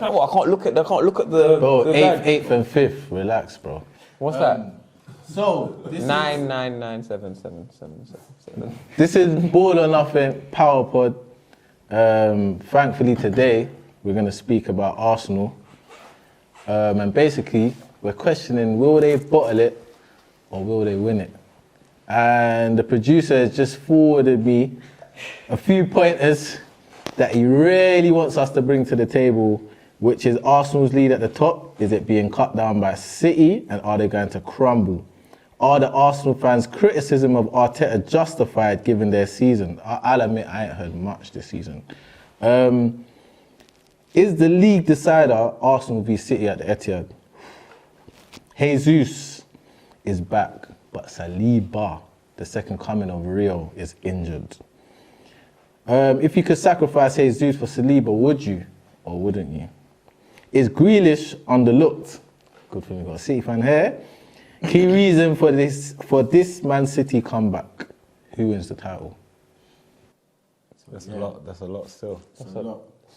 Oh, I can't look at the. Bro, the 8th and 5th. Relax, bro. What's that? So this 9997777. This is Ball or Nothing Power Pod. Thankfully today we're going to speak about Arsenal. And basically we're questioning, will they bottle it or will they win it? And the producer has just forwarded me a few pointers that he really wants us to bring to the table, which is Arsenal's lead at the top. Is it being cut down by City, and are they going to crumble? Are the Arsenal fans' criticism of Arteta justified given their season? I'll admit I ain't heard much this season. Is the league decider Arsenal v City at the Etihad? Jesus is back, but Saliba, the second coming of Rio, is injured. If you could sacrifice Jesus for Saliba, would you or wouldn't you? Is Grealish underlooked? Good thing we got a City fan here. Key reason for this Man City comeback. Who wins the title? That's a lot still. That's a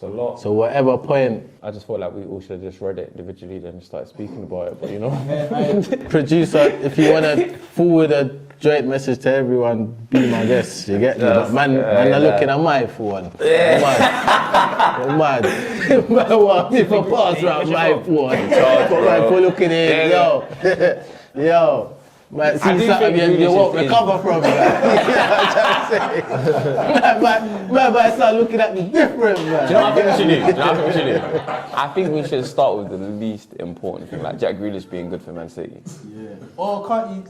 lot. So whatever point. I just felt like we all should have just read it individually then started speaking about it, but you know. Producer, if you want to forward a joint message to everyone, be my guest, you get me? But man, I'm looking at my phone. Mad. Man want me for pass around my phone. For my phone looking in, yo. Man, see something you won't recover from it. You know what I'm saying? Man, start looking at me different, man. Do you know what I think we should do? I think we should start with the least important thing, like Jack Grealish being good for Man City. Yeah. Or can't you?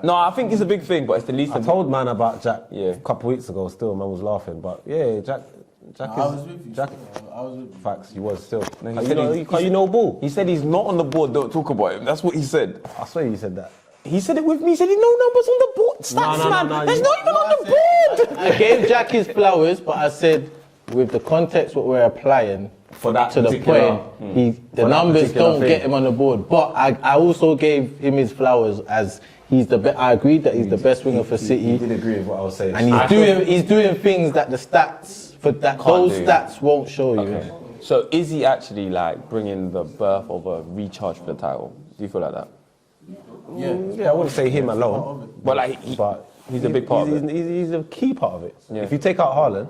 No, I think it's a big thing, but it's the least. I told man about Jack a couple of weeks ago. Still, man was laughing, but yeah, Jack is. I was with you. Jack, I was with you. facts, he was still. No, You know ball. He said he's not on the board. Don't talk about him. That's what he said. I swear you said that. He said it with me. He said no numbers on the board. Stats, man. There's not even on the board. I gave Jack his flowers, but I said, with the context what we're applying For that to the particular- point, the numbers don't get him on the board. But I also gave him his flowers as he's the I agreed that he's the best winger for City. He did agree with what I was saying. And he's doing things that the stats stats won't show you. Okay. So is he actually like bringing the birth of a recharge for the title? Do you feel like that? Yeah, I wouldn't say him alone, But like, he's a big part of it. He's a key part of it. Yeah. If you take out Haaland,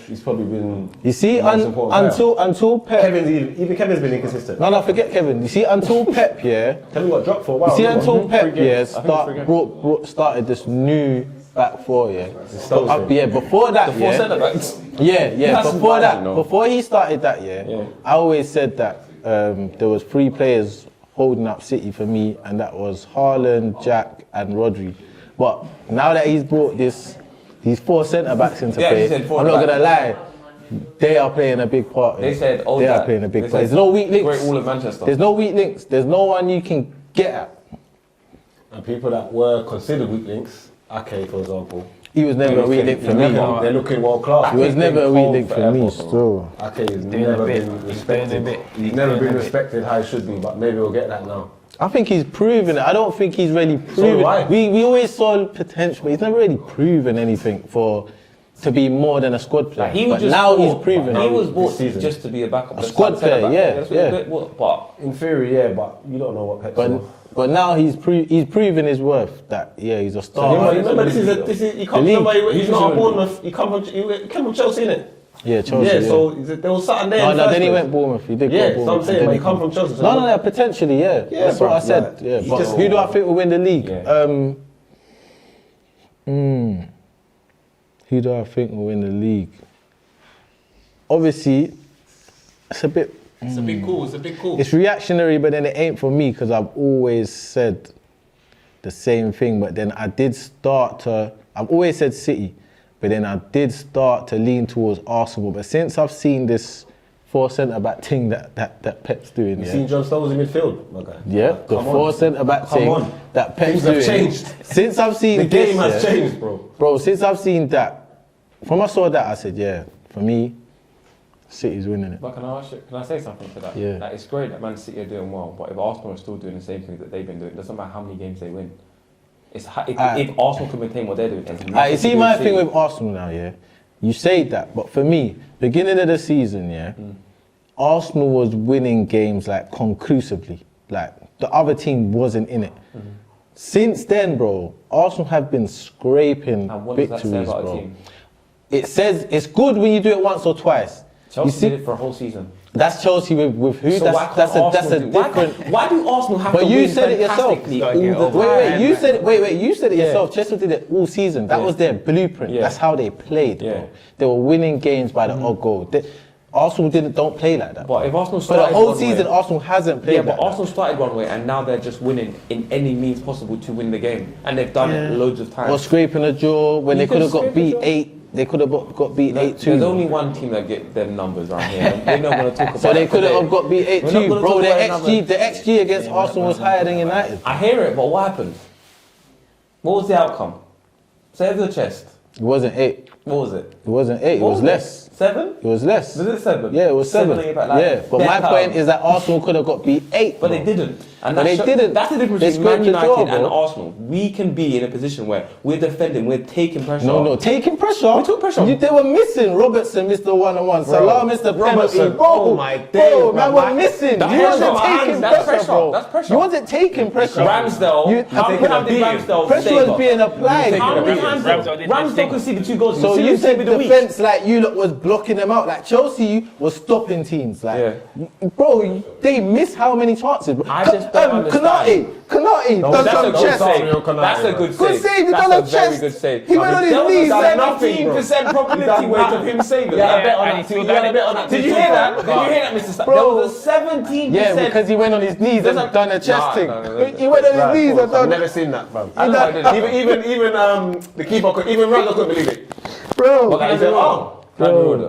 he's probably been. You see, until Pep. Kevin's been inconsistent. No, forget Kevin. You see, until Pep, Kevin got dropped for a while. You see, until Pep, started this new back four, before that, Centre backs. Before that, before he started that, I always said that there was three players holding up City for me, and that was Haaland, Jack, and Rodri. But now that he's brought these four centre backs into play, I'm not gonna lie, they are playing a big part. They said, they are playing a big part. There's no weak links. Great Wall of Manchester. There's no weak links. There's no one you can get at. And people that were considered weak links, Ake, for example. He was never a weak link for me. They're looking world class. He was never a weak link for me, still. Ake has never been respected. He's never been respected how he should be, but maybe we'll get that now. I think he's proven it. I don't think he's really proven it. We always saw potential, but he's never really proven anything to be more than a squad player. But now he's proven. He was bought just to be a backup. A squad player, yeah. But in theory, but you don't know what Pep's for. But now he's proven his worth. That he's a star. Remember, he's not a Bournemouth. He came from Chelsea, innit? Yeah, Chelsea. Yeah, so there was something there. No, then he went Bournemouth. He did go Bournemouth. So I'm saying, but he come from Chelsea. No, potentially, that's what I said. But who do I think will win the league? Who do I think will win the league? Obviously, it's a big call. It's reactionary, but then it ain't for me because I've always said the same thing. But then I've always said City, but then I did start to lean towards Arsenal. But since I've seen this four centre back thing that Pep's doing, you seen John Stones in midfield, my guy. Yeah, the four centre back thing that Pep's doing. Things have changed. Since I've seen the game has changed, bro. Bro, since I've seen that, from I saw that, I said, for me, City's winning it. But can I say something to that? Yeah. Like, it's great that Man City are doing well, but if Arsenal are still doing the same things that they've been doing, it doesn't matter how many games they win. If Arsenal can maintain what they're doing, you see my thing with Arsenal now, you say that, but for me, beginning of the season, Arsenal was winning games like conclusively. Like the other team wasn't in it. Since then, bro, Arsenal have been scraping And what does that say victories, about a bro. team? It says it's good when you do it once or twice. Chelsea did it for a whole season. That's Chelsea with who? So why that's can't a Arsenal do- different. Why do Arsenal have to But win you said it yourself. fantastically all the Wait, time? you said it. Wait, you said it yourself. Chelsea did it all season. That Yeah. was their blueprint. Yeah. That's how they played. Yeah. Bro. They were winning games by the odd goal. Arsenal don't play like that. But if Arsenal For the started whole one season, way- Arsenal hasn't played Yeah, like but that. Arsenal started one way and now they're just winning in any means possible to win the game. And they've done it loads of times. Or scraping a draw when You they could have can got scrape a beat draw. 8. They could have got beat 8-2. There's only one team that get them numbers around here. We're not going to talk about So they it could today. have got beat We're not 8-2. gonna Bro, talk the about it XG, now, the XG against Arsenal was higher than United. I hear it, but what happened? What was the outcome? Say it with your chest. It wasn't 8. What was it? It wasn't 8. It What was less. 7? It was less. Was it 7? Yeah, it was 7. Yeah, but my point is that Arsenal could have got beat 8. But bro. they didn't. And But they didn't. That's the difference They between Man scraped the draw, United and bro. Arsenal. We can be in a position where we're defending, we're taking pressure No, off. taking pressure. We took pressure off. They were missing. Robertson missed the 1-on-1. Salah missed the penalty. Robertson, Bro, oh my bro, days, man, bro. we're missing. That's You pressure, wasn't man. taking That's pressure, pressure. bro. That's pressure. You wasn't taking pressure. Ramsdale, You- how many times did Ramsdale Pressure save was us? being applied. How many bro. times Ramsdale did did Ramsdale conceded 2 goals? So He you didn't said save the week. defense like you lot was blocking them out. Like Chelsea was stopping teams. Like, bro, they miss how many chances? Bro. I just don't understand. Kanate done That's a some good chest. save. Konate, That's a bro. good Good save. save, he That's done a a very chest. good save. He went on his There was knees, a like, 17% probability rate of him saving. Yeah, I bet on and that. he still You done had a it. bet on that. Did you Two hear that? times. Did you hear that, Mr. Stack? Bro. There was a 17%. Yeah, because he went on his knees There's and a- done a chest Nah, thing. no, no, no. He went on his knees and I've done never seen that, bro. I know I did. Even the keeper, even Ronaldo couldn't believe it. Bro. What can I He said, do? oh.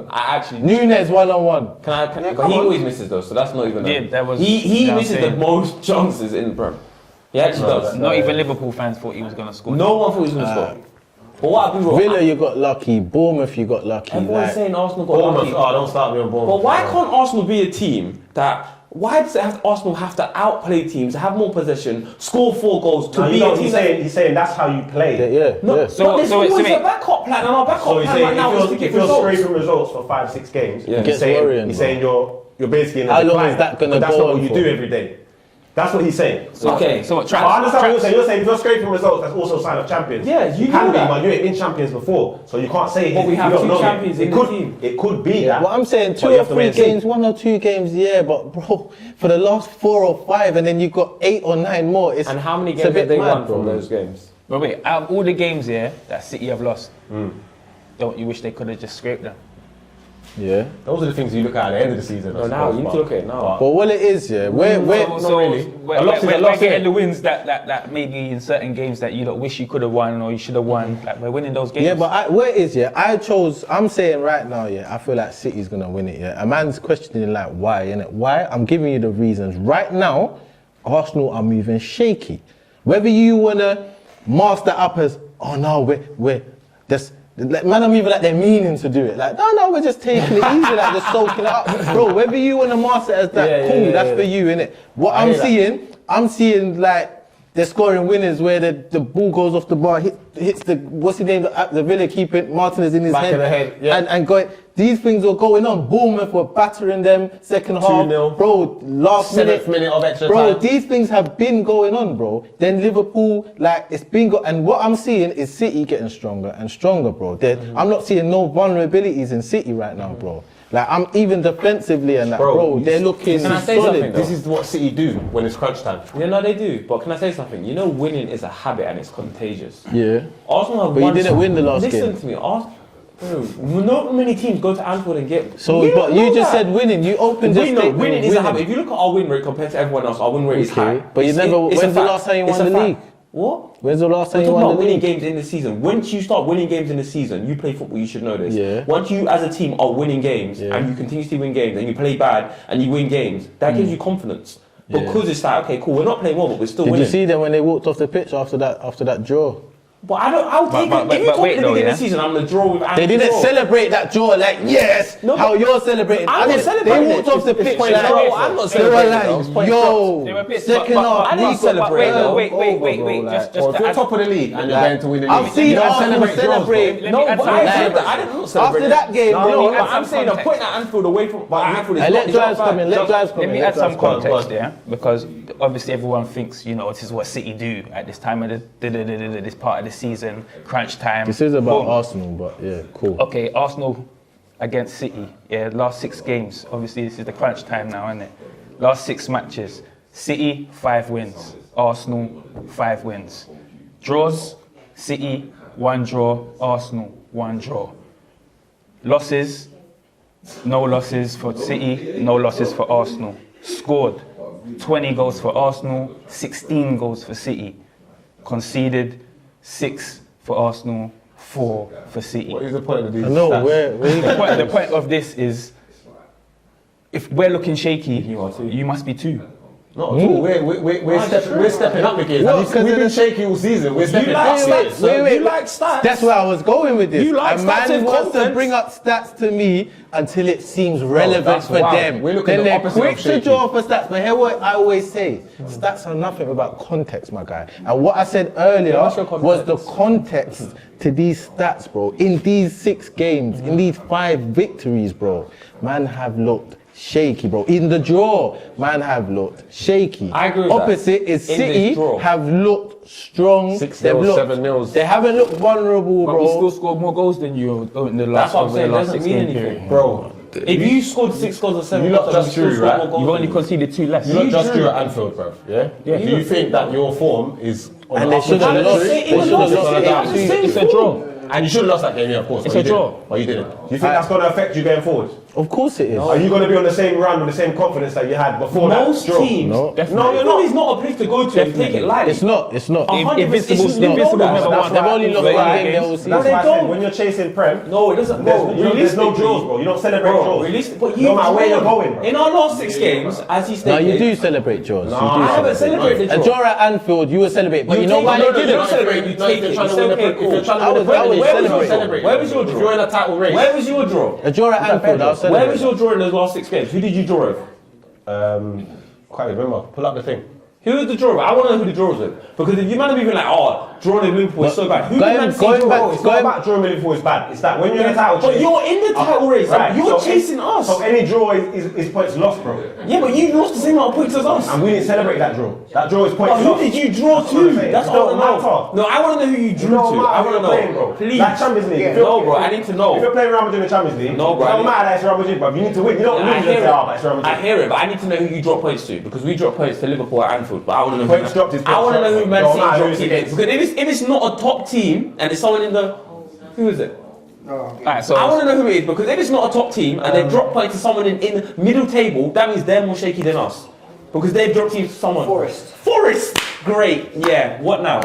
I actually. Nunes 1-on-1. But he always misses those, so that's not even. Yeah, that was- He yeah, I'm misses the saying. most chances in the Prem. He actually does. Not even Liverpool fans thought he was going to score. No one thought he was going to score. But what happened? Villa, you got lucky. Bournemouth, you got lucky. Everyone's Like, saying Arsenal got Bournemouth, lucky. oh, don't start me on Bournemouth. But why can't Arsenal be a team that? Why does Arsenal have to outplay teams, have more possession, score 4 goals to No, be a team? he's saying that's how you play. yeah. No, yeah. but there's always a wait. backup plan, and our backup So he's plan saying right now is to if get you're results. scraping results for 5-6 games, Yeah. It gets worrying, he's bro. saying you're basically in a How long decline, is that gonna but that's go not on what you for? do every day. That's what he's saying. Okay, So what, I traps? understand what you're saying. You're saying if you're scraping results, that's also a sign of champions. Yeah, you can know be, that. but you ain't been champions before, so you can't say. But we have you don't two know champions it. in It the could, team. It could be that. Well, I'm saying But 2 you or have to 3 wait and see. games, 1 or 2 games, yeah, but bro, for the last 4 or 5, and then you've got 8 or 9 more. It's, And how many it's a games bit have they mad, won from those games? But wait, out of all the games here that City have lost, don't you wish they could have just scraped them? Yeah. Those are the things you look at the end of the season. No, now you need to look at it now. But what it is, yeah, we're So really. we're A loss is a we're loss, getting innit? the wins that maybe in certain games that you lot wish you could have won or you should have won. Like we're winning those games. Yeah, but what it is, yeah, I'm saying right now, yeah, I feel like City's gonna win it, yeah. A man's questioning like why, innit? Why? I'm giving you the reasons. Right now, Arsenal are moving shaky. Whether you wanna mask that up as, oh no, we're just like, man, I'm even like they're meaning to do it. Like, no, we're just taking it easy, like just soaking it up. Bro, whether you wanna mask it as that, cool, that's for you, innit? What I'm seeing like they're scoring winners where the ball goes off the bar, hits the, what's his name, the Villa keeper, Martinez in his Back head. of the head, yeah. And going, these things were going on. Bournemouth were battering them, second half. 2-0. Bro, last 7th minute of extra Bro, time. these things have been going on, bro. Then Liverpool, like, it's been and what I'm seeing is City getting stronger and stronger, bro. I'm not seeing no vulnerabilities in City right now, bro. Like, I'm even defensively and that, bro, they're looking Can I say solid. something, though? This is what City do when it's crunch time. Yeah, no, they do. But can I say something? You know, winning is a habit and it's contagious. Yeah. Arsenal have But you won. didn't win the last Listen game. to me, Arsenal. Not many teams go to Anfield and get. So, We but don't you know just that. said winning. You opened your We know statement winning with is a habit. If you look at our win rate compared to everyone else, our win rate is high. But you It's never. a When's the fact. last time you It's won a the fact. league? What? When's the last time We're you talking won about the winning league? games in the season. Once you start winning games in the season, you play football, you should know this. Yeah. Once you, as a team, are winning games and you continuously win games and you play bad and you win games, that gives you confidence. Because it's like, okay, cool, we're not playing well, but we're still Did winning. you see them when they walked off the pitch after that draw? But I'll take it. If you told me at the beginning of the season, I'm going to draw with They didn't celebrate that draw like, yes, how you're celebrating. I'm not celebrating They walked off the pitch like, I'm not they were celebrating. like, yo, They were pissed, second but half, I didn't we celebrate. Wait. Just Well, if to you're add- top of the league and you're going to win the league, I've seen you don't Arsenal celebrate draws, bro. celebrate. Let No, me add but some I context. didn't celebrate. After that game, No, bro, but I'm some saying the context. point at Anfield away from Anfield is Hey, let not- drives come in, let drives come Let in. me let add some drives come in. context, yeah, because obviously everyone thinks, you know, this is what City do at this time of this part of the season, crunch time. This is about Boom. Arsenal, but yeah, cool. Okay, Arsenal against City, yeah, last 6 games. Obviously, this is the crunch time now, isn't it? Last 6 matches, City 5 wins, Arsenal 5 wins. Draws, City 1 draw, Arsenal 1 draw. Losses, no losses for City, no losses for Arsenal. Scored 20 goals for Arsenal, 16 goals for City. Conceded 6 for Arsenal, 4 for City. What is the point of these No, stats? where The point of this is, if we're looking shaky, You are too. you must be too. Not at all. We're stepping up the game. What? We've been shaky all season. We're stepping like up. stats. Wait. You like stats. That's where I was going with this. You like a stats man and wants to content. bring up stats to me until it seems relevant that's for wild. them. We're looking Then at the they're opposite quick of to shaky. draw for stats. But hear what I always say. Stats are nothing without context, my guy. And what I said earlier what's your was the context to these stats, bro. In these 6 games, in these 5 victories, bro, man have looked shaky, bro. In the draw, man have looked shaky. I agree with that. Opposite is In this City draw. have looked strong. 6-0, They've looked- 7-0. They haven't looked vulnerable, But we bro. still scored more goals than you in the last, That's what I'm over saying. the last Doesn't 16 mean period. anything. Bro, If you scored 6 goals or 7 You goals, lot then just you still drew, scored right? more goals You've than only you. conceded 2 less. you lot just drew at Anfield, bro. Yeah? Do you think that your form is on And the they should have upward lost. trajectory? They should have lost. It's a draw. And you should have lost that game, yeah, of course. It's but a you draw. didn't. But you didn't. Do you think that's going to affect you going forward? Of course it is. Are you going to be on the same run with the same confidence that you had before Most that draw? teams, No. no, you're not. It's not a place to go to and take it lightly. It's not. It's not. 100%. Invincible's You know never that. won. They've only lost Right. one game the whole That's season. No, why they I said don't. when you're chasing Prem, No, it doesn't. there's, Bro, there's no realistically- draws, bro. You don't celebrate Bro, draws. realistic, but No matter where you're going, bro. In our last 6 games, as he No, stated, you do celebrate draws. No, You do I haven't celebrate. celebrated A draw. draw at Anfield, you will celebrate. But you know take why it. they No, didn't? you don't celebrate. You take it. You say, okay, cool. I was- I was Where was your celebrating. draw? Where was your If draw? you're in a title race, Where was your draw? A draw at Anfield, I'll Where celebrate. was your draw in those last 6 games? Who did you draw with? quite remember. Pull up the thing. Who was the draw with? I want to know who the draw was with. Because if you man have been like, oh, drawing with Liverpool is so bad. Who did man see going draw? back- It's not about drawing with Liverpool is bad. It's that when you're in a title But chase. you're in the title race. Right, You're so chasing us. So any draw is points lost, bro. Yeah, but you lost the same amount of points as us. And we didn't celebrate that draw. That draw is points But who lost. did you draw That's what I'm to? saying. That's It all I don't want to know. matter. No, I want to know who you drew It don't to. matter I who want to you're playing, know. bro. Please. Like Champions League. No, bro, I need to know. If you're playing Real Madrid in the Champions League, No, bro, it I don't need- matter that it's Real Madrid, bro. You need to win. You don't I lose and hear say, oh, but it's Real it. I Madrid. hear it, but I need to know who you drop points to because we drop points to Liverpool at Anfield. But I want to know. Points dropped is I want to points know who dropped. Man Don't City matter who dropped it's against. Because if it's not a top team and it's someone in the, who is it? Alright, so I want to know who it is because if it's not a top team and they drop points to someone in the middle table, that means they're more shaky than us. Because they've dropped teams to someone. Forest! Great, yeah, what now?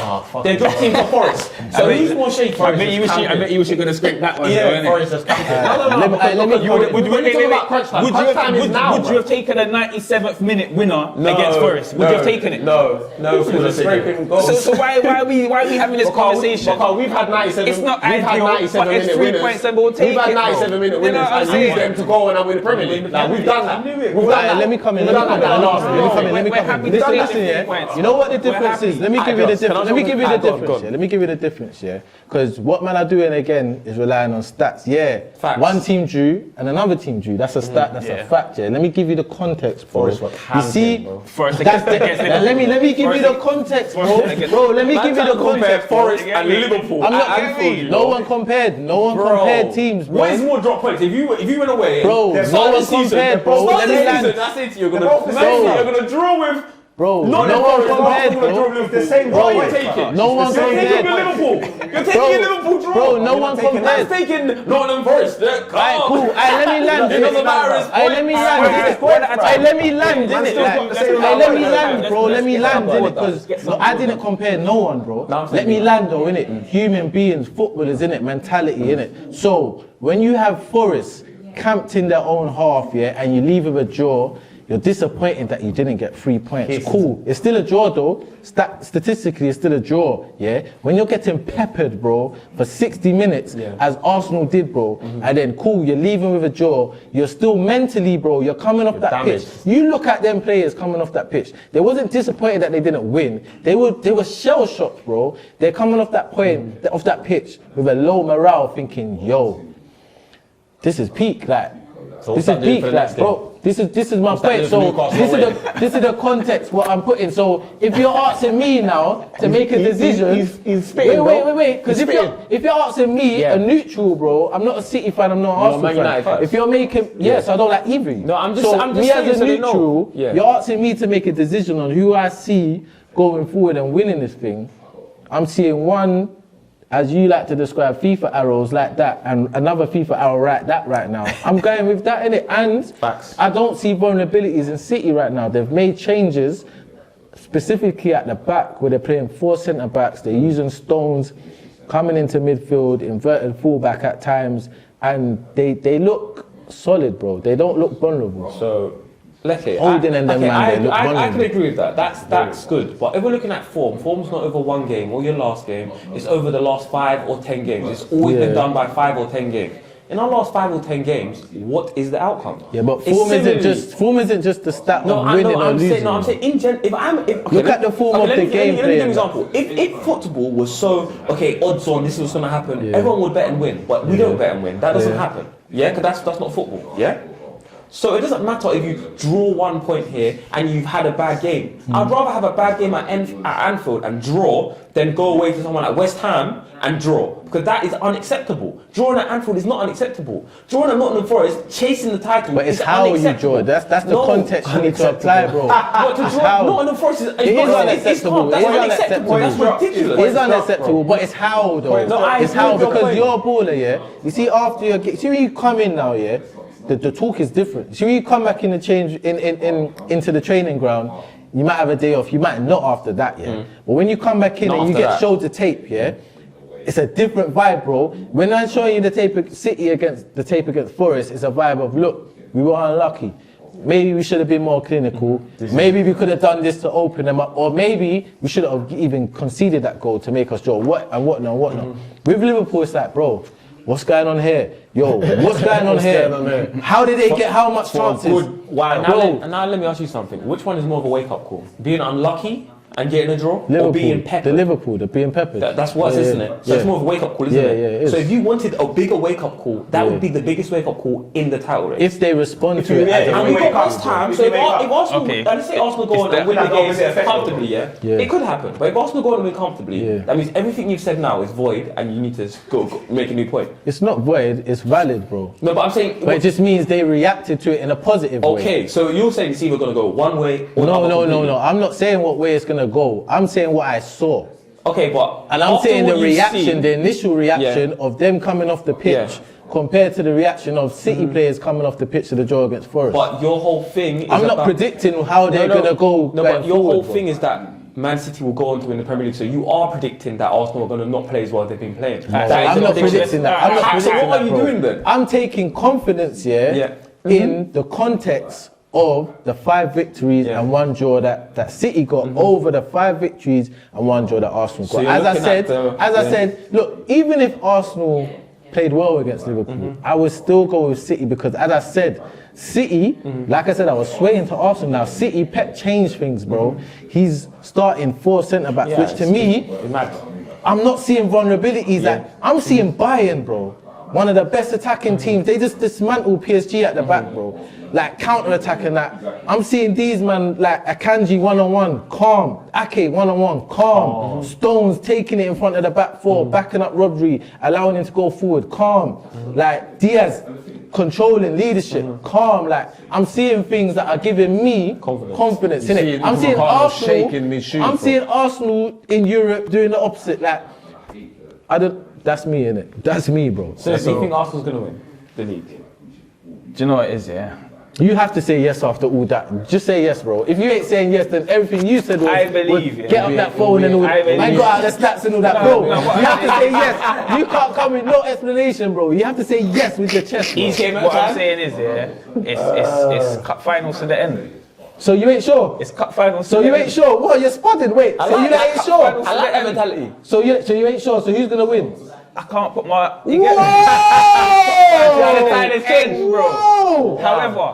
They've dropped teams to Forest. So who's more shaky? I bet you wish you were gonna scrape that one. Yeah, though, innit? Forest has captain. Let me- You would When you talk about crunch time, crunch time is now, would you have taken a 97th minute winner No, against Forest? Would you have taken it? No, because of scraping goals. So why are we having this conversation? Because we've had 97. It's not we've had ideal, 97 but it's minute 3 winners. points and we'll take We've had it, bro. 97 minute You know winners what I'm and saying? use them to go on and win the Premier League. Like, we've done that. We've done that. Let me come in. We've Let me done come in. that last year. Let me We're come happy in. to Listen, take listen, the 3 yeah. points. You know what the We're difference is? happy. Let me give you the difference. Let me give you the Go on. difference. Yeah. Let me give you the difference. Yeah. Because what man are doing again is relying on stats. Yeah. Facts. One team drew and another team drew. That's a stat. That's Yeah. a fact. Yeah. Let me give you the context, bro. Forest were You see, camping, bro. Forest that's against the, Liverpool. let me give you the Forest context, bro. Forest against- Bro, let me give you the context. Forest bro. and Liverpool. I'm not at Anfield. No one compared. No one Bro, compared teams, bro. What is more drop points? If you went away, Bro, there's no start one the season, compared, bro. start Let the me season, land. that's it. You're They're gonna both the same. you're gonna draw with. Bro, Not no one compared, You're gonna draw bro. with Liverpool. It's the same Bro, draw. you take it. No one You're taking compared. with Liverpool. You're taking Bro, a Liverpool draw. bro, no You're one taking- compared. That's taking Nottingham Forest. Alright, cool. Alright, let me land. It doesn't matter. It's Alright, let me land. Alright, let me land, innit? Alright, let me land, bro. Let me land, innit? Because I didn't compare no one, bro. Let me land, though, innit? Human beings, footballers, innit? Mentality, innit? So when you have Forest camped in their own half, yeah, and you leave with a draw, You're disappointed that you didn't get 3 points. Cool. It's still a draw though. Statistically, it's still a draw. Yeah. When you're getting peppered, bro, for 60 minutes, as Arsenal did, bro, and then cool, you're leaving with a draw. You're still mentally, bro. You're coming off that pitch. You look at them players coming off that pitch. They wasn't disappointed that they didn't win. They were shell shocked, bro. They're coming off that point, off that pitch with a low morale, thinking, yo, this is peak, like. So this is peak, like, bro. This is my point. So this is the context what I'm putting. So if you're asking me now to make a decision, he's spitting, wait. Because if you're asking me, a neutral, bro, I'm not a City fan. I'm not an Arsenal fan. If you're making, I don't like either. No, I'm just me saying as a so they neutral, know. Yeah. you're asking me to make a decision on who I see going forward and winning this thing. I'm seeing one, as you like to describe, FIFA arrows like that, and another FIFA arrow like that right now. I'm going with that, innit? And Facts. I don't see vulnerabilities in City right now. They've made changes, specifically at the back, where they're playing 4 centre-backs. They're using Stones, coming into midfield, inverted fullback at times, and they look solid, bro. They don't look vulnerable. So, let's say, Holding and them, man, they look I vulnerable. can agree with that. That's good. But if we're looking at form's not over one game or your last game. It's over the last 5 or 10 games. It's always been done by 5 or 10 games. In our last 5 or 10 games, what is the outcome? Yeah, but It's form similarly- isn't just the stat No, of I winning know. or I'm losing. saying in general. Look at the form of the game Let me give you an play. example. If football was so odds on, this is what's going to happen. Everyone would bet and win, but we don't bet and win. That doesn't happen. Yeah, because that's not football. Yeah. So it doesn't matter if you draw 1 point here and you've had a bad game. I'd rather have a bad game at Anfield and draw than go away to someone like West Ham and draw, because that is unacceptable. Drawing at Anfield is not unacceptable. Drawing at Nottingham Forest, chasing the title, But it's is how you unacceptable. draw. That's the context you need to apply, bro. But to draw Nottingham Forest is unacceptable. That's It is unacceptable. That's ridiculous. It's unacceptable, but it's how though. No, I it's agree how with your because point. you're a baller, yeah. You see, after your game, see when you come in now, yeah. The talk is different. See when you come back in the into the training ground, you might have a day off. You might not after that, yeah. But when you come back in Not and you after get that. showed the tape, yeah. It's a different vibe, bro. When I'm showing you the tape against Forest, it's a vibe of, look, we were unlucky. Maybe we should have been more clinical. Maybe we could have done this to open them up, or maybe we should have even conceded that goal to make us draw. Whatnot. With Liverpool, it's like, bro, what's going on here? Yo, what's going on here? How did they get how much chances? And now let me ask you something. Which one is more of a wake-up call? Being unlucky and getting a draw, or being peppered? The being peppered. That's worse, isn't it? So it's more of a wake-up call, isn't it? Yeah, it is. So if you wanted a bigger wake-up call, that would be the biggest wake-up call in the title race. If they respond to it as a And we wake got up. West Ham, so if Arsenal, let's say Arsenal go on and win the game comfortably, it could happen. But if Arsenal go on and win comfortably, that means everything you've said now is void and you need to go make a new point. It's not void, it's valid, bro. No, but I'm saying... But it just means they reacted to it in a positive way. Okay, so you're saying it's either going to go one way or No. completely. I'm not saying what way it's going to go. I'm saying what I saw. Okay, but... And I'm after saying what the you've reaction, seen- the initial reaction of them coming off the pitch compared to the reaction of City players coming off the pitch to the draw against Forest. But your whole thing is I'm not about- predicting how they're going to go. No, going but your forward, whole bro. thing is that Man City will go on to win the Premier League, so you are predicting that Arsenal are going to not play as well as they've been playing. I'm not predicting that. I'm not So predicting what are that, you bro. doing then? I'm taking confidence, in the context of the 5 victories and 1 draw that City got over the 5 victories and 1 draw that Arsenal got. So you're As I looking at said, look, even if Arsenal played well against Liverpool, I would still go with City because, as I said, City, like I said, I was swaying to Arsenal. Now City, Pep changed things, bro. He's starting 4 centre backs, which to me, I'm not seeing vulnerabilities. Like, I'm seeing Bayern, bro. One of the best attacking teams. They just dismantled PSG at the back, bro. Like counter-attacking that. I'm seeing these man like Akanji one-on-one, calm. Ake one-on-one, calm. Stones taking it in front of the back 4, backing up Rodri, allowing him to go forward, calm. Like Diaz controlling leadership, calm. Like I'm seeing things that are giving me confidence in it. I'm seeing Arsenal. I'm seeing Arsenal in Europe doing the opposite. Like that's me, innit? That's me, bro. So do you think Arsenal's going to win the league? Do you know what it is, yeah? You have to say yes after all that. Just say yes, bro. If you ain't saying yes, then everything you said was, I believe, was get up that phone and all. I believe. Man got out the stats and all that, bro. You have to say yes. You can't come with no explanation, bro. You have to say yes with your chest, bro. What I'm saying is, yeah, it's cup finals to the end. So you ain't sure? It's cut final. So you ain't sure? What? You're spotted. Wait. So you ain't sure? I like that mentality. So you ain't sure? So who's gonna win? I can't put my. Whoa! The time has changed, bro. Whoa!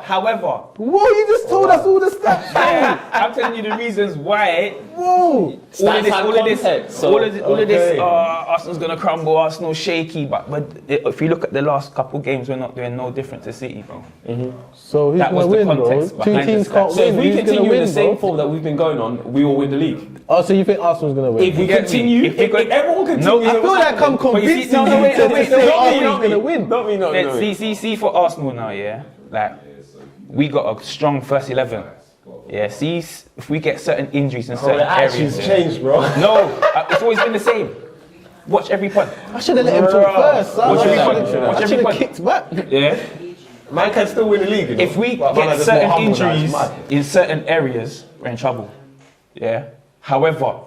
However, Whoa! You just told us all the stats. I'm telling you the reasons why. Whoa! All of this. Arsenal's gonna crumble. Arsenal's shaky, but if you look at the last couple games, we're not doing no different to City, bro. So who's That was gonna the win, bro? context Two behind teams the can't stats. So if win. we Who's continue gonna in win, the same bro? form that we've been going on, we will win the league. Oh, so you think Arsenal's gonna win? If we continue, if everyone continues, No, I feel like I'm convincing no, you wait, to wait, say no, Arsenal's gonna win. Not me, See for Arsenal now, yeah. Like we got a strong first 11. Yeah. See if we get certain injuries in certain The action's areas. changed, bro. No, it's always been the same. Watch every punt. I should have let him talk first. son. Watch I every should've- punt. Watch I every should have punt. kicked back. Yeah. Man can still win the league. You know? If we But man, I get just certain more humble now, it's injuries mad. in certain areas, we're in trouble. Yeah. However,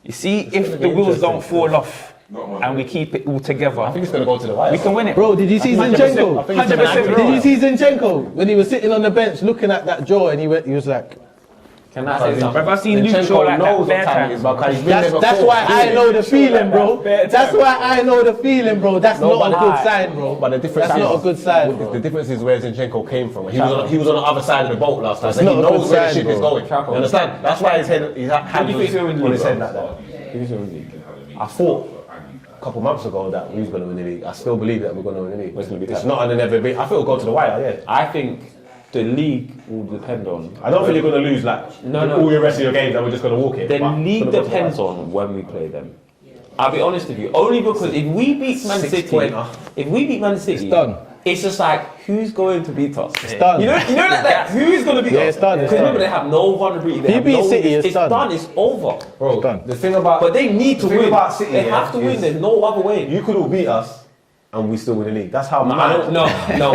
you see, if the wheels don't fall off and we keep it all together, I think it's gonna go to the wire. we can win it. Bro, did you see 100%. Zinchenko? I think it's gonna 100%. Did you see Zinchenko when he was sitting on the bench looking at that jaw and he was like, Can I say something? Bruv, I've seen Luke Shaw like that knows bare what time it times. is, but he's been there that's before. why I know the feeling, bro. Bare That's time. why I know the feeling, bro. That's No, not a but good I- sign, bro. But the difference That's is, not a good sign, bro. The difference is where Zinchenko came from. He was on the other side of the boat last time. So not he a knows good where the sign, ship is bro. going. You understand? That's why his hand you think was he'll win the on league, his head bro? like that. I thought a couple months ago that we was going to win the league. I still believe that we're going to win the league. It's not an never be. I think it'll go to the wire. Yeah. I think the league will depend on. I don't think you're going to lose like all your rest of your games and we're just going to walk it. The but it's league gonna go to the depends wire. on when we play them. I'll be honest with you. Only because if we beat Man City, It's done. it's just like who's going to beat us? It's done. You know that who's going to beat us? Yeah, it's done, it's Because remember done. they have no vulnerability. They If you have beat no, City, it's done. done. It's over. Bro, done. the thing about But they need to the thing win. about City, They yeah, have to win. is There's no other way. You could all beat us and we still win the league. That's how No, mad. no.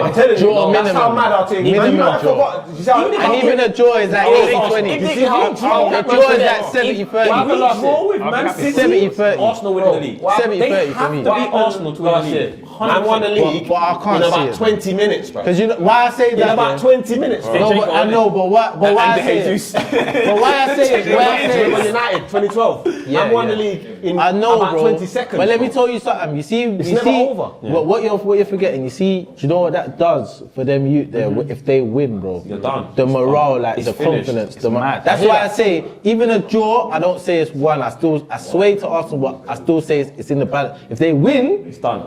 I'm telling you, Draw that's how minimum. mad our team is. Minimum Man, I draw. forgot. You see how- Even if And even a draw is like 80-20. If You they see how- draw, how- The draw is like 70-30. If we draw with Man City, 70-30. Arsenal win the league. 70-30 They for have me. to beat Arsenal to win the league. Man won the league But I can't in see about it. 20 minutes, bro. Because you know why I say In that. about 20 minutes, bro. No, but I know, but why I say it? But why I say it? Why I say Man it? United 2012. Man won the league in I know, about bro. 20 seconds. But let me bro. tell you something. You see, never over. What you're forgetting. You see, do you know what that does for them youth there? If they win, bro, You're done. The It's morale, done. like It's the finished. confidence, It's the mad. That's I why hear I say even a draw. I don't say it's one. I sway to Arsenal, but I still say it's in the balance. If they win, It's done.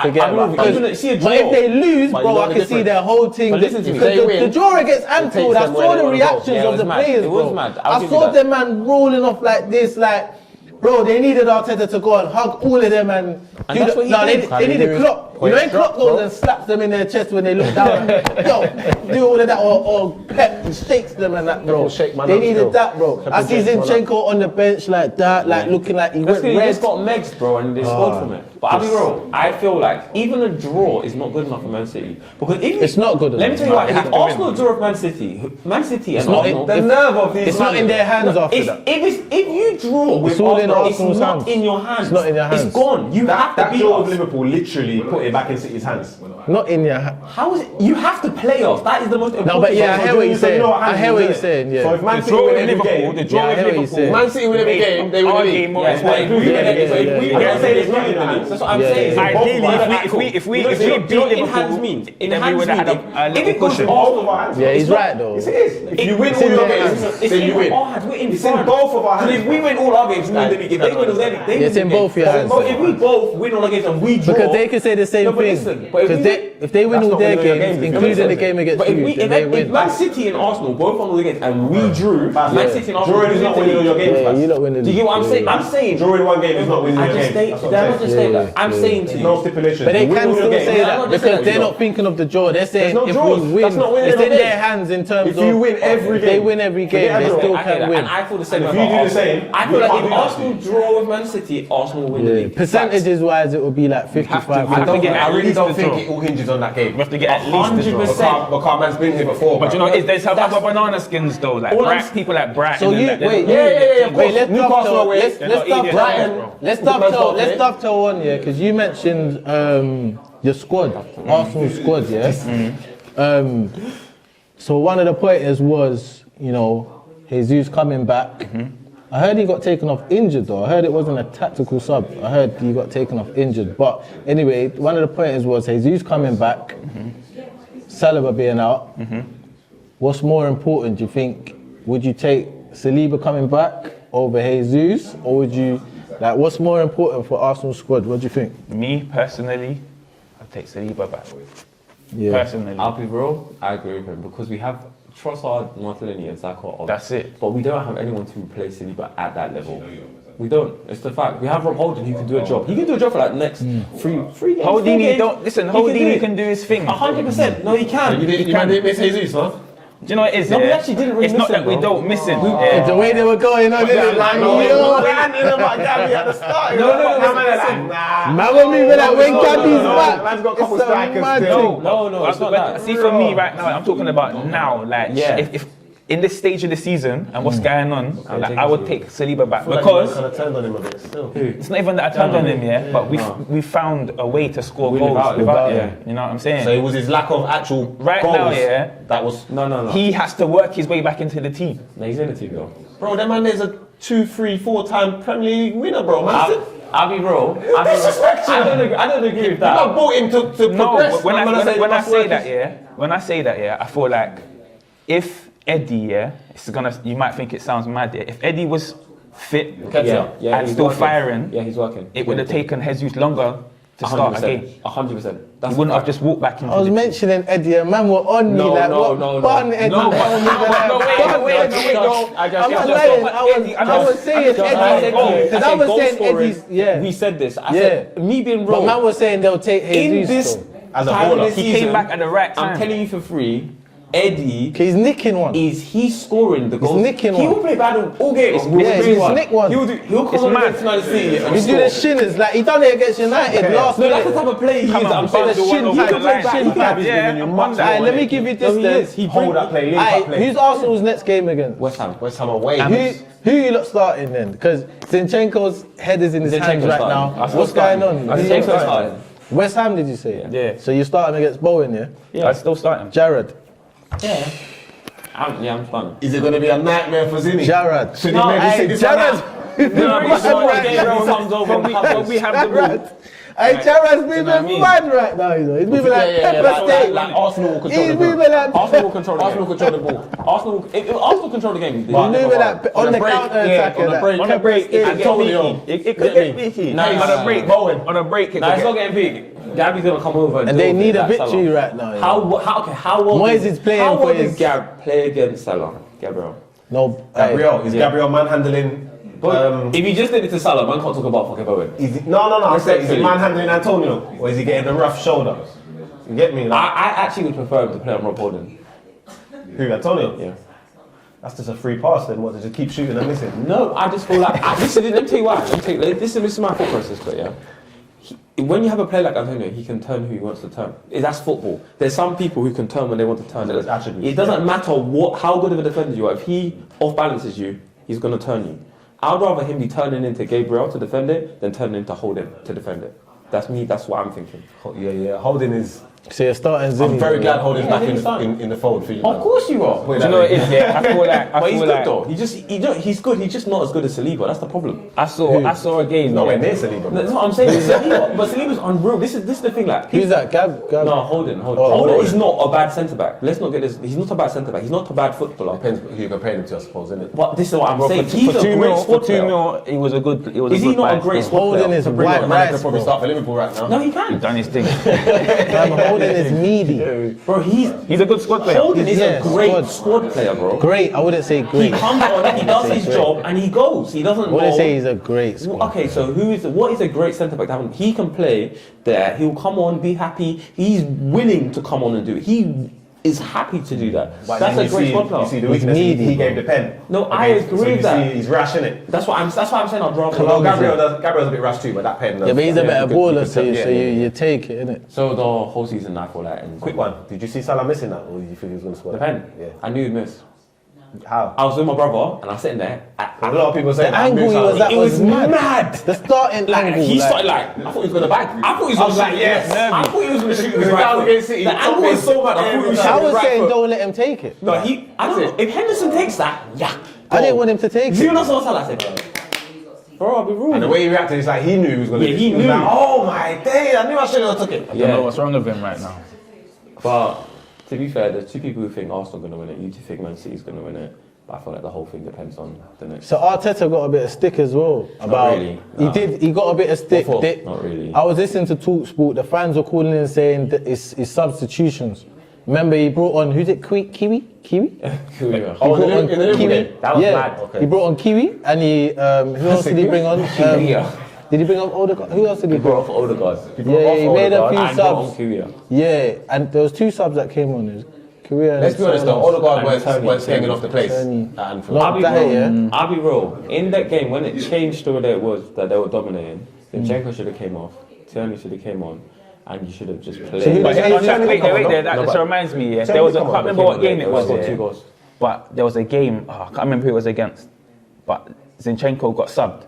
forget about it. Even see a But if draw. they lose, But bro, you know I the can see difference. their whole thing. But listen to me. Because If they win, the draw against Anfield, takes I them where saw they the wanna go. reactions Yeah, it of was the mad. players, It was bro. mad. I'll I give you saw that. them man rolling off like this, like. Bro, they needed Arteta to go and hug all of them and do that's the, what he no, did. they needed Klopp. You know, when Klopp goes and slaps them in their chest when they look down. Yo, do all of that, or Pep shakes them and that, bro. Pep will shake man They up needed still. that, bro. Pep I will see shake man Zinchenko on the bench like that, like looking like he That's went because he red. just got megs, bro, and they scored from it. But I'll be real, I feel like even a draw is not good enough for Man City. Because if It's not good Let me enough. tell you what, They have if to win. Arsenal draw with Man City and not- Arsenal, The nerve of these It's not in their hands after that. if you draw with It's all in Arsenal, Arsenal's it's not hands. in your hands. It's not in your hands. It's gone. You have to That beat draw us. with Liverpool literally put it back in City's hands. Not in your hand. How is it? You have to play us. That is the most important. No, but yeah, I thing. hear what you're You said saying. no I hands hear what in you're it. saying, So yeah. if Man The City draw win with every Liverpool, game, the draw Yeah, I with hear what you're Liverpool. saying. Man City win every game, they win the Our league. game more Yeah, but if we Yeah, get it, yeah, so if yeah, we yeah. get I'm saying it's not in it, your hands. that's what I'm Yeah, saying. yeah. Ideally, If if we you know beat what in Liverpool, hands means? In then we hands would have had means, a if little it goes cushion. Both of our hands. Yeah, he's right though. Yes, it is. If you win it's all in your their games, hands. then you win. We're in It's in front. both of our Because hands. if we win all our games, we win the league. If they win all their league, they win It's in the game. both your hands. But if we both win all our games and we draw, Because they can say the same No, but thing. listen, but if Because we- if they win That's all not their winning your games, games, including the game against but if you, we, then they if win. Man City and Arsenal both won all the games and we drew, Man City and Arsenal Drawing is win not the winning all your league. games. Yeah, Fast. you not winning. Do you get what I'm saying? I'm saying. Drawing one game is not winning I your just game. state. That's what Did I I'm not just saying. state that? I'm saying to There's you. no stipulation. But they You win can all your still games. say Yeah, that I'm not because saying they're that. not thinking of the draw. They're saying no if draws. we win, That's not winning it's every in game. their hands in terms If of you win every if they game, win every forget game, they everyone. still I hear can that, win. and I feel the same. And if about you do the Arsenal. same, I we feel like can't if do that. Arsenal draw with Man City, Arsenal will win the league. Percentages wise, it would be like 55. have to get I at really least don't the think draw. it all hinges on that game. We have to get at least the draw. 100%. Because man's been here before. But you know, there's some other banana skins though, like All I'm Bright, people like Brighton. So and you that, wait, Yeah, of course. wait. Let's Newcastle stop. away. Let's They're not stop. easy Brighton. bro. Let's Good man's stop. not Let's there. stop to one, yeah, because you mentioned your squad, Arsenal squad, yeah. So one of the pointers was you know, Jesus coming back. I heard he got taken off injured though. I heard it wasn't a tactical sub. I heard he got taken off injured. But anyway, one of the pointers was Jesus coming back, Saliba being out. What's more important, do you think? Would you take Saliba coming back over Jesus, or would you, like, what's more important for Arsenal squad? What do you think? Me personally, I'll take Saliba back. Yeah. Personally. I'll be real, I agree with him because we have Trossard, Martinelli and Xhaka. That's it. But we don't have anyone to replace Saliba at that level. We don't. It's the fact. We have Rob Holding who can do a job. He can do a job for like the next three games. Holdini, don't listen. Holdini can do his thing. 100%. No, he can. You man didn't miss Jesus, huh? Do you know what it is? No, we yeah? actually didn't really It's miss not him, that we bro. don't miss him. The way they were going on, didn't it? Like, No, yo, ranting about Gabby at the start. No, man, when we were like, when Gabby's back, Man's got a couple it's a strikers mad still. thing. No, it's not that. See, for me right now, I'm talking about now. Like, Yeah. if in this stage of the season and what's going on, like, take I would Saliba. take Saliba back Kind because of turned on him a bit still. it's not even that I turned on him, yeah. But we found a way to score Win goals without without him, him. You know what I'm saying? So it was his lack of actual Right goals now, yeah. that was. No. He has to work his way back into the team. No, he's in the team though. Bro, that man is a 2, 3, 4 time Premier League winner, bro. Man, I'll be real. disrespect. I don't agree with I that. bought him to No, progress. but when Man, I must say work that, his- yeah, when I say that, yeah, I feel like if Eddie, yeah, you might think it sounds mad, yeah. If Eddie was fit Yeah, and he's still working. firing, Yeah, he's working. it would have taken Jesus longer to start a game. 100%. He wouldn't have just walked back into I was the team. mentioning Eddie, and man were on me No, like, no, what no, bun no. Eddie? No, but- bun me, like, no, wait, bun wait, Eddie, wait, bro. I just- I'm not I just- lying. Eddie, I was saying Just- Eddie, because I was goal saying scoring, Eddie's, yeah. We said this. I Yeah. said, me being But wrong. man was saying they'll take in Jesus. this though. As a time of baller. the He season, came back at the right time. I'm telling you for free, Eddie He's nicking one. he's scoring the goals. nicking He one. will play bad all games. Yeah, he's nick one. He'll It's come on mad. against Man City and He's doing the score. shinners, like he done it against United last No, that's the minute. type of player he is. Come on, I'm saying bundle the one shin. over He the can play line. back. He can Yeah, play I'm back. on that. Alright, let me give you this No, he then. is. He Hold that play, link Alright, up play. who's Arsenal's next game again? West Ham. West Ham away. Who you lot starting then? Because Zinchenko's head is in his hands Zinchenko's right starting. now. What's going on? I think so starting. West Ham, did you say? Yeah. So you're starting against Bowen, yeah? Yeah, I still start him. Jared. I'm starting. Is it going to be a nightmare for Zinni? Jared. Should he maybe sit this one Jared's. out? Gabriel comes over and covers. We have the ball. Hey, Jared's moving what I mean? mad right now, you know. He's moving like Pepper Steak. Like Arsenal will control He's the ball. moving like Arsenal will control the game. Arsenal control the ball. Arsenal control the game. He's moving like on the break, counter attack. on the break. On a break, it could get Antonio. leaky. It could get leaky. Nice. On a break, Bowen. on a break, it Nah, it's could not get. getting big. Gabby's gonna come over And do they it need a like victory Salah. right now. You know. How well Moyes did- is playing how well for did his- Gab play against Salah? Gabriel. No, Gabriel. Is Yeah. Gabriel manhandling? If you just did it to Salah, man can't talk about fucking Bowen. Is he, no. I said, is he Respectfully. manhandling Antonio? Or is he getting the rough shoulder? You get me? Like, I actually would prefer him to play on Rob Holding. who, Antonio? Yeah. That's just a free pass then. What, to just keep shooting and missing? No, I just feel like let me tell you why. This is my thought process, but yeah. When you have a player like Antonio, he can turn who he wants to turn. That's football. There's some people who can turn when they want to turn. There's attributes. It doesn't matter how good of a defender you are. If he off balances you, he's gonna turn you. I'd rather him be turning into Gabriel to defend it than turning into Holding to defend it. That's me. That's what I'm thinking. Yeah. Holding is. So you're starting Zinni. I'm very glad Holding's back Zinni's starting. in the fold for you. Of course you are. Put it Do you that know what way. it is? Yeah, I feel like. But he's feel good like though. He's good. He's just not as good as Saliba. That's the problem. I saw a game. Nowhere yeah. near Saliba. That's what I'm saying. Saliba, but Saliba's unreal. This is the thing. Like, Who's that? Gab? no, Holding. Oh, Holding Holding. is not a bad centre back. Let's not get this. He's not a bad centre back. He's not a bad footballer. Depends who you're comparing him to, I suppose, isn't it? But this is what I'm Bro, saying. for He's a 2 great mil, squad for 2 player. mil, he was a good. It was Is a he good not buy a great still. squad player? Holding is To bring white on. Man rice, could probably bro. start for Liverpool right now. No, he can. Done his thing. Holding is meaty. Bro, He's a good squad player. Holding is Yeah, a great squad. squad player, bro. Great. I wouldn't say He great. comes on, he does his job, and he goes. He doesn't. I wouldn't bowl. say he's a great squad. Okay, so what is a great centre back to have? He can play there. He'll come on, be happy. He's willing to come on and do it. He is happy to do that. But That's then a great squad player. You see the weakness. needy, He bro. gave the pen. No, I agree so with you that. See, he's rash, innit? That's why I'm saying I'd rather. Well, Gabriel's a bit rash too, but that pen. Yeah, but he's a better baller, so yeah. you take it, innit? So the whole season, I feel like. Quick one. Did you see Salah missing that, or did you think he was going to score? The pen. Yeah. I knew he'd miss. How? I was with my brother and I was sitting there. A lot of people say The angle he was at It was was mad. mad. The starting Like angle. he like, started like I thought he was gonna bag. I thought he was I was gonna like, shoot. yes. I thought he was gonna shoot. He was down against City. The angle was so mad. I thought he was I shooting was right saying foot. don't let him take it. No, I don't know. If Henderson takes that, yeah. I didn't want him to take You it. know what I said? Bro, I'll be rude. And the way he reacted, it's like he knew he was gonna. Yeah, he was knew. Like, oh my day! I knew I shouldn't have took it. I don't know what's wrong with him right now. But to be fair, there's two people who think Arsenal are going to win it. You two think Man City's going to win it. But I feel like the whole thing depends on the next. So Arteta got a bit of stick as well. About really. He got a bit of stick. What for? Not really. I was listening to TalkSport. The fans were calling in saying that it's substitutions. Remember, he brought on who's it? Kiwi? Kuya. Oh, Brought on in the Liverpool Kiwi. game? That was Yeah. mad. Okay. He brought on Kiwi, and he who else did he bring on? Did he bring on Odegaard? Who else did he bring Brought on? off Odegaard. Yeah, he made a few And brought on subs. Kuya. Yeah, and there was 2 subs that came on. It was Korea and Let's be honest though, someone else. Odegaard went hanging off the place Tony. at Anfield. No. I'll be That, real. yeah. I'll be real. In that game, when it changed the way that it was, that they were dominating, Zinchenko should have came off, Tierney should have came on, and you should have just played. So who But did hang on, Tierney wait come on, there. no? That No, just but- reminds me, yeah. Tierney There was a, I come can't on, remember what game it was, Got 2 yeah. goals. But there was a game, I can't remember who it was against. But Zinchenko got subbed.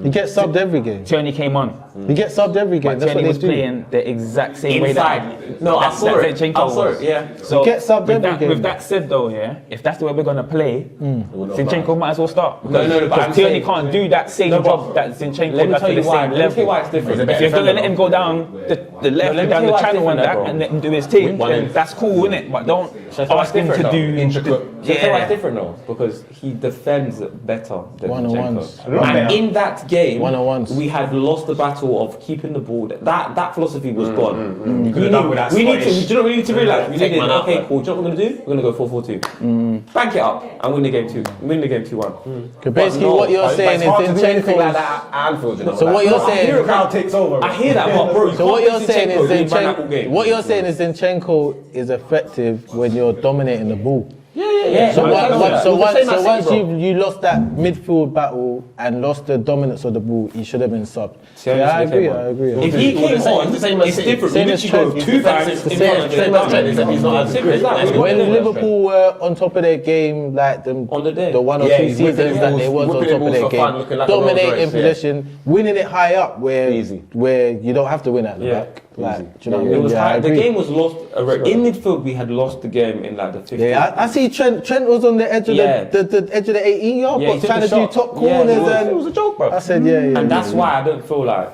He gets subbed every game. Tierney came on. He gets subbed every game. But That's what Tierney they was do. playing the exact same way that. Inside. No, I that saw it. Zinchenko I saw was. it, yeah. So He gets subbed with every that, game. with that said though, yeah, if that's the way we're gonna play, Zinchenko might as well start. No, but I'm Because Tierney saying- can't do that same No, but job that Zinchenko Let me does tell to you the why. same Let me tell you level. why it's different. If you're gonna let him go down the left, let me down tell you the why it's channel and different, that, bro. and let him do his thing, Why then then- that's cool, innit? But don't Shall I tell you why ask him it's to do different, Intricate. Shall I tell you why it's yeah. different though? Because he defends better than One-on-ones. Zinchenko. And in that game, One-on-ones. we had lost the battle of keeping the ball. That philosophy was gone. You could have done with that We need to. Scottish. Do you know what we need to realise? We Take needed. man out, Okay, man. cool. Do you know what we're gonna do? We're gonna go 4-4-2. Bank it up and win the game 2. Win the game 2-1. Because basically But no, what you're But saying it's hard to is do anything like Zinchenko's... that at Anfield, you know. So what you're saying- the crowd takes over. I hear that, but bro. So what you're saying is Zinchenko. What you're saying is Zinchenko is effective when you're dominating the ball. Yeah. So, It once you lost that midfield battle and lost the dominance of the ball, he should have been subbed. Tierney Yeah, I should have agree. came on. I agree. If he came on, the same as it's City. different. Same We as literally go Trent. 2 times It's the in same front as of Trent. the Trent, except he's not as Simple as that. good. When Liverpool were on top of their game, like On the day. the 1 or Yeah, 2 he's whipping seasons that balls- they was on whipping top of balls their for fun, looking game, like a Rolls dominating Royce, yeah. possession, winning it high up where Easy. where you don't have to win at the Yeah. back. Like, Easy. do you know what I It mean? was Yeah, I high. The agree. game was lost. In midfield, we had lost the game in like the 50th. Yeah, I see Trent was on the edge of Yeah. the edge of the 18-yard Yeah, he box took trying the to do shot. top Yeah, corners he was. and It was a joke, bro. I said yeah. And that's why I don't feel like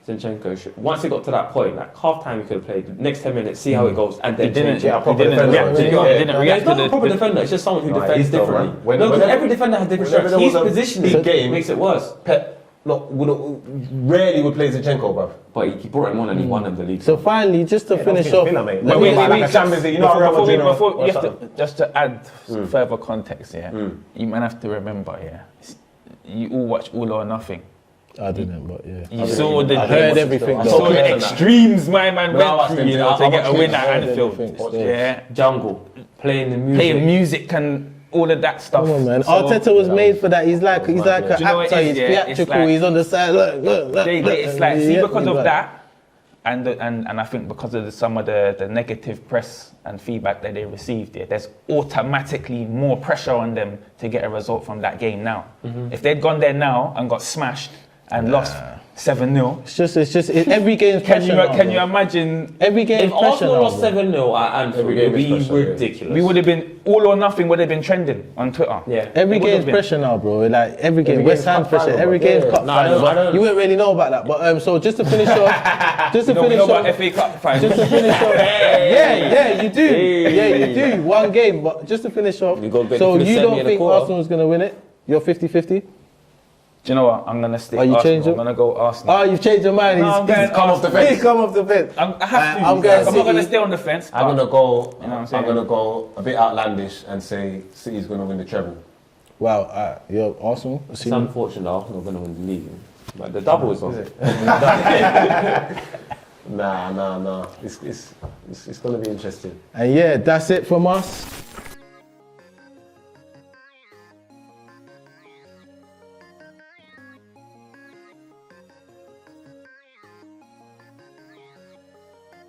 Zinchenko should. Once it got to that point, like half time, he could have played. Next 10 minutes, see how it goes, and then He didn't. change He it. proper didn't defender, react to yeah. it. He didn't He's react to not a proper the. defender. It's just someone who No, defends he's though, differently. man. When- No, because whenever- every defender has different whenever strengths. there His was a positioning big game- makes it worse. Pep rarely would play Zinchenko, bro. But he brought him on and he won him the league. So finally, just to finish off, Villa, mate. let Wait, me- wait, like a Champions League, you know, Real Madrid or You have something. to, just to add further context, yeah, you might have to remember, yeah, you all watch All or Nothing. I didn't, but yeah. You saw the I heard everything. I You though. saw the extremes my man No, I went watched through, him. you know, I to get a watched win him. at I heard Anfield. everything. Yeah, Jungle, playing the music. playing music and all of that stuff. Come on, man. So, Arteta was made for that. He's like an Do you know what actor. it is, He's yeah? It's theatrical. like- He's on the side. Look. it's like, see, Yeah, because he's of like- that, and I think because of some of the negative press and feedback that they received, yeah, there's automatically more pressure on them to get a result from that game now. If they'd gone there now and got smashed and lost 7-0, It's just every game's pressure. now, can you bro. imagine? Every game's If pressure Arsenal now, lost bro. 7-0 at Anfield, Every it would game be is pressure, yeah. ridiculous. We would have been All or Nothing would have been trending on Twitter. Yeah. Every It would have game's been. pressure now, bro. Like every game, Every West game's Ham cup pressure. final, Every bro. game's Yeah. cup No, I final. don't- I don't- You wouldn't really know about that, but so just to finish off, just to You know finish about off, FA Cup final. just to finish off. Yeah, you do. Yeah, you do. One game, but just to finish off. You gotta get So to the you semi don't and a think quarter. Arsenal's gonna win it? You're 50-50? Do you know what? I'm gonna stick Oh, you Arsenal. changed it? I'm gonna go Arsenal. Oh, you've changed your mind. No, I'm going come off the Arsenal. fence. He's come off the fence. I have to. I'm going not gonna City. stay on the fence. I'm but- gonna go. You know what I'm I'm saying? gonna go a bit outlandish and say City's gonna win the treble. Wow, you're Arsenal. It's unfortunate Arsenal are going to win the league. But the double is on. Nah. It's gonna be interesting. And yeah, that's it from us.